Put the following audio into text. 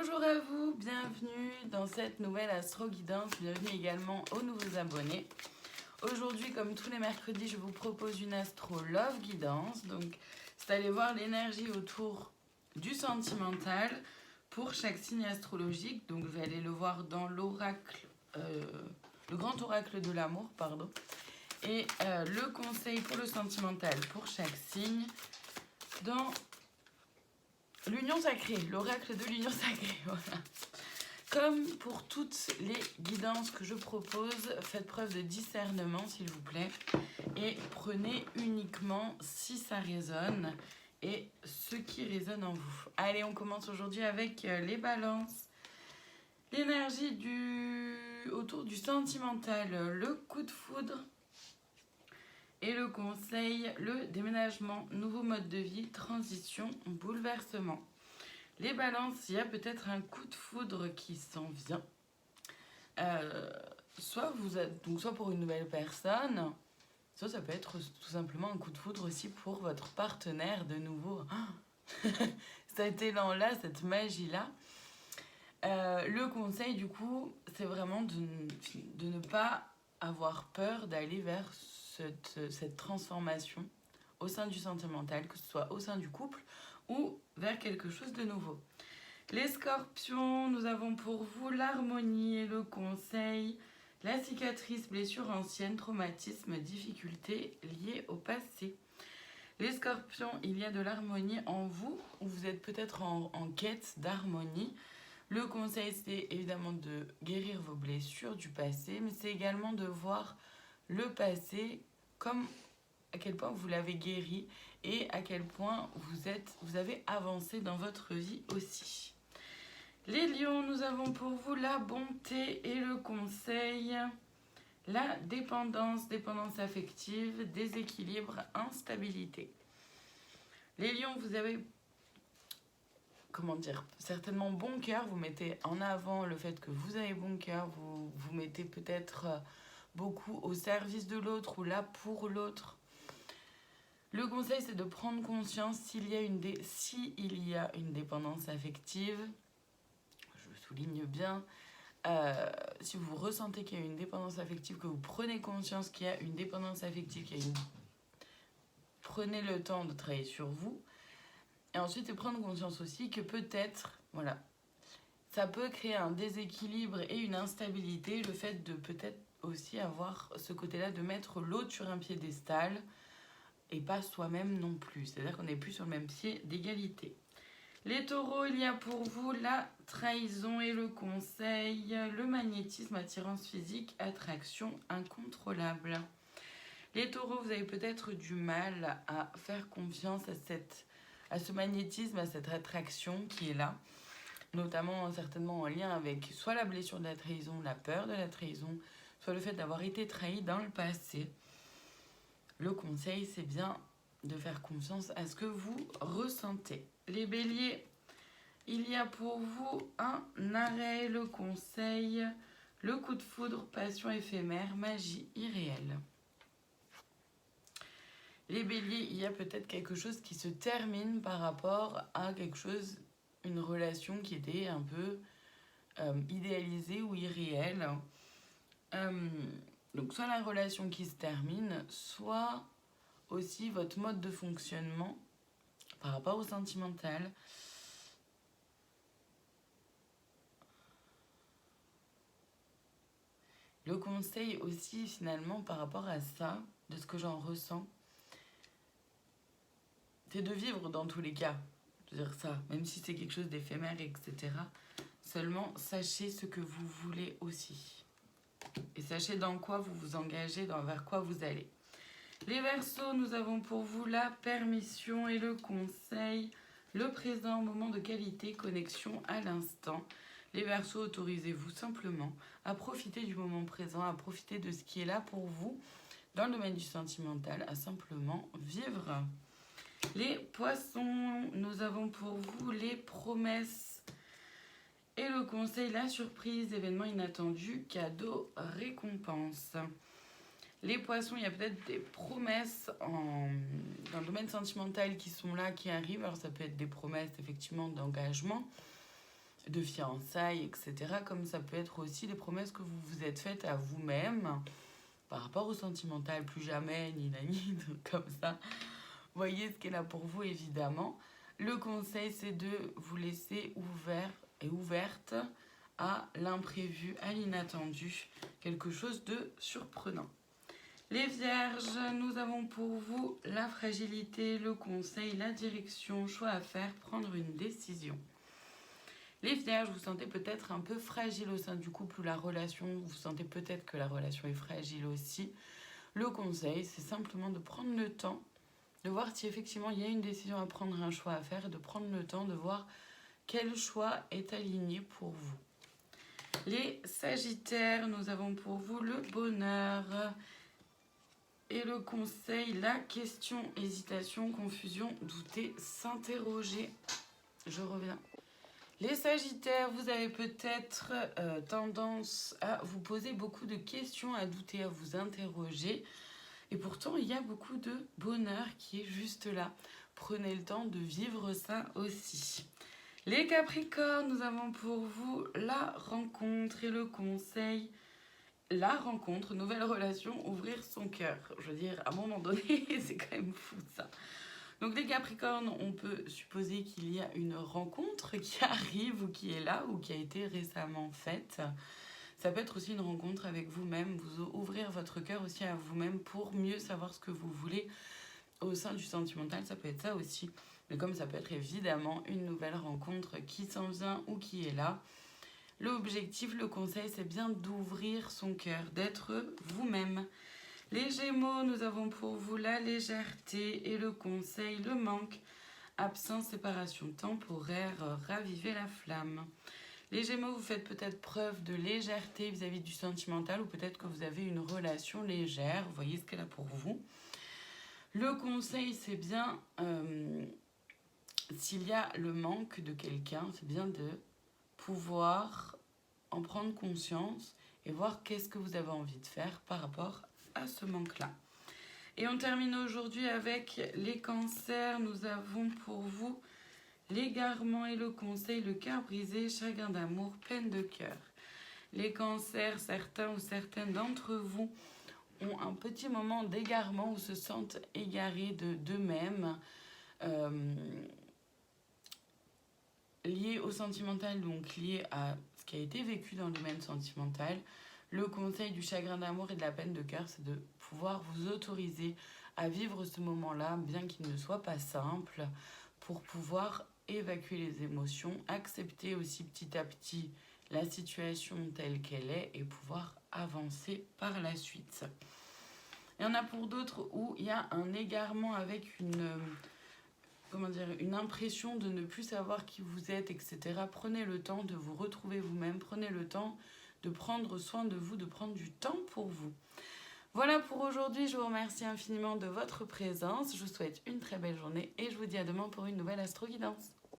Bonjour à vous, bienvenue dans cette nouvelle Astro Guidance, bienvenue également aux nouveaux abonnés. Aujourd'hui, comme tous les mercredis, je vous propose une Astro Love Guidance, donc c'est aller voir l'énergie autour du sentimental pour chaque signe astrologique. Donc je vais aller le voir dans l'oracle, le grand oracle de l'amour, pardon, et le conseil pour le sentimental pour chaque signe dans l'union sacrée, l'oracle de l'union sacrée, voilà. Comme pour toutes les guidances que je propose, faites preuve de discernement s'il vous plaît et prenez uniquement si ça résonne et ce qui résonne en vous. Allez, on commence aujourd'hui avec les balances. L'énergie autour du sentimental, le coup de foudre et le conseil, le déménagement, nouveau mode de vie, transition, bouleversement. Les balances, il y a peut-être un coup de foudre qui s'en vient. Soit pour une nouvelle personne, soit ça peut être tout simplement un coup de foudre aussi pour votre partenaire de nouveau. Cet élan-là, cette magie-là. Le conseil du coup, c'est vraiment de ne pas avoir peur d'aller vers cette transformation au sein du sentimental, que ce soit au sein du couple ou vers quelque chose de nouveau. Les scorpions, nous avons pour vous l'harmonie et le conseil, la cicatrice, blessure ancienne, traumatisme, difficultés liées au passé. Les scorpions, il y a de l'harmonie en vous, ou vous êtes peut-être en quête d'harmonie. Le conseil, c'est évidemment de guérir vos blessures du passé, mais c'est également de voir le passé comme à quel point vous l'avez guéri et à quel point vous avez avancé dans votre vie aussi. Les lions, nous avons pour vous la bonté et le conseil, la dépendance affective, déséquilibre, instabilité. Les lions, vous avez certainement bon cœur, vous mettez en avant le fait que vous avez bon cœur, vous mettez peut-être beaucoup au service de l'autre ou là pour l'autre. Le conseil, c'est de prendre conscience s'il y a une dépendance affective, je souligne bien, si vous ressentez qu'il y a une dépendance affective, que vous prenez conscience qu'il y a une dépendance affective, prenez le temps de travailler sur vous. Et ensuite, c'est prendre conscience aussi que peut-être, voilà, ça peut créer un déséquilibre et une instabilité, le fait de peut-être aussi avoir ce côté-là de mettre l'autre sur un piédestal et pas soi-même non plus. C'est-à-dire qu'on n'est plus sur le même pied d'égalité. Les taureaux, il y a pour vous la trahison et le conseil, le magnétisme, attirance physique, attraction incontrôlable. Les taureaux, vous avez peut-être du mal à faire confiance à ce magnétisme, à cette attraction qui est là, notamment certainement en lien avec soit la blessure de la trahison, la peur de la trahison, soit le fait d'avoir été trahi dans le passé. Le conseil, c'est bien de faire confiance à ce que vous ressentez. Les béliers, il y a pour vous un arrêt, le conseil, le coup de foudre, passion éphémère, magie irréelle. Les béliers, il y a peut-être quelque chose qui se termine par rapport à quelque chose, une relation qui était un peu idéalisée ou irréelle. Donc soit la relation qui se termine, soit aussi votre mode de fonctionnement par rapport au sentimental. Le conseil aussi finalement par rapport à ça, de ce que j'en ressens, c'est de vivre dans tous les cas. Je veux dire ça, même si c'est quelque chose d'éphémère, etc. Seulement, sachez ce que vous voulez aussi. Et sachez dans quoi vous vous engagez, vers quoi vous allez. Les Verseaux, nous avons pour vous la permission et le conseil, le présent, moment de qualité, connexion à l'instant. Les Verseaux, autorisez-vous simplement à profiter du moment présent, à profiter de ce qui est là pour vous dans le domaine du sentimental, à simplement vivre. Les Poissons, nous avons pour vous les promesses et le conseil, la surprise, événement inattendu, cadeau, récompense. Les Poissons, il y a peut-être des promesses dans le domaine sentimental qui sont là, qui arrivent. Alors ça peut être des promesses effectivement d'engagement. de fiançailles, etc. Comme ça peut être aussi les promesses que vous vous êtes faites à vous-même par rapport au sentimental, plus jamais, ni ni, comme ça. Voyez ce qui est là pour vous, évidemment. Le conseil, c'est de vous laisser ouvert et ouverte à l'imprévu, à l'inattendu, quelque chose de surprenant. Les vierges, nous avons pour vous la fragilité, le conseil, la direction, choix à faire, prendre une décision. Les vierges, vous sentez peut-être un peu fragile au sein du couple ou la relation, vous sentez peut-être que la relation est fragile aussi. Le conseil, c'est simplement de prendre le temps, de voir si effectivement il y a une décision à prendre, un choix à faire, et de prendre le temps de voir quel choix est aligné pour vous. Les sagittaires, nous avons pour vous le bonheur et le conseil, la question, hésitation, confusion, douter, s'interroger. Je reviens. Les sagittaires, vous avez peut-être tendance à vous poser beaucoup de questions, à douter, à vous interroger. Et pourtant, il y a beaucoup de bonheur qui est juste là. Prenez le temps de vivre ça aussi. Les capricornes, nous avons pour vous la rencontre et le conseil. La rencontre, nouvelle relation, ouvrir son cœur. Je veux dire, à un moment donné, c'est quand même fou ça. Donc les Capricornes, on peut supposer qu'il y a une rencontre qui arrive ou qui est là ou qui a été récemment faite. Ça peut être aussi une rencontre avec vous-même, vous ouvrir votre cœur aussi à vous-même pour mieux savoir ce que vous voulez au sein du sentimental. Ça peut être ça aussi, mais comme ça peut être évidemment une nouvelle rencontre qui s'en vient ou qui est là. L'objectif, le conseil, c'est bien d'ouvrir son cœur, d'être vous-même. Les Gémeaux, nous avons pour vous la légèreté et le conseil, le manque, absence, séparation temporaire, raviver la flamme. Les Gémeaux, vous faites peut-être preuve de légèreté vis-à-vis du sentimental ou peut-être que vous avez une relation légère, vous voyez ce qu'elle a pour vous. Le conseil, c'est bien, s'il y a le manque de quelqu'un, c'est bien de pouvoir en prendre conscience et voir qu'est-ce que vous avez envie de faire par rapport à ce manque-là. Et on termine aujourd'hui avec les cancers. Nous avons pour vous l'égarement et le conseil, le cœur brisé, chagrin d'amour, peine de cœur. Les cancers, certains ou certaines d'entre vous ont un petit moment d'égarement ou se sentent égarés d'eux-mêmes, liés au sentimental, donc liés à ce qui a été vécu dans le domaine sentimental. Le conseil du chagrin d'amour et de la peine de cœur, c'est de pouvoir vous autoriser à vivre ce moment-là, bien qu'il ne soit pas simple, pour pouvoir évacuer les émotions, accepter aussi petit à petit la situation telle qu'elle est et pouvoir avancer par la suite. Il y en a pour d'autres où il y a un égarement avec une impression de ne plus savoir qui vous êtes, etc. Prenez le temps de vous retrouver vous-même, prenez le temps de prendre soin de vous, de prendre du temps pour vous. Voilà pour aujourd'hui, je vous remercie infiniment de votre présence, je vous souhaite une très belle journée et je vous dis à demain pour une nouvelle Astro Guidance.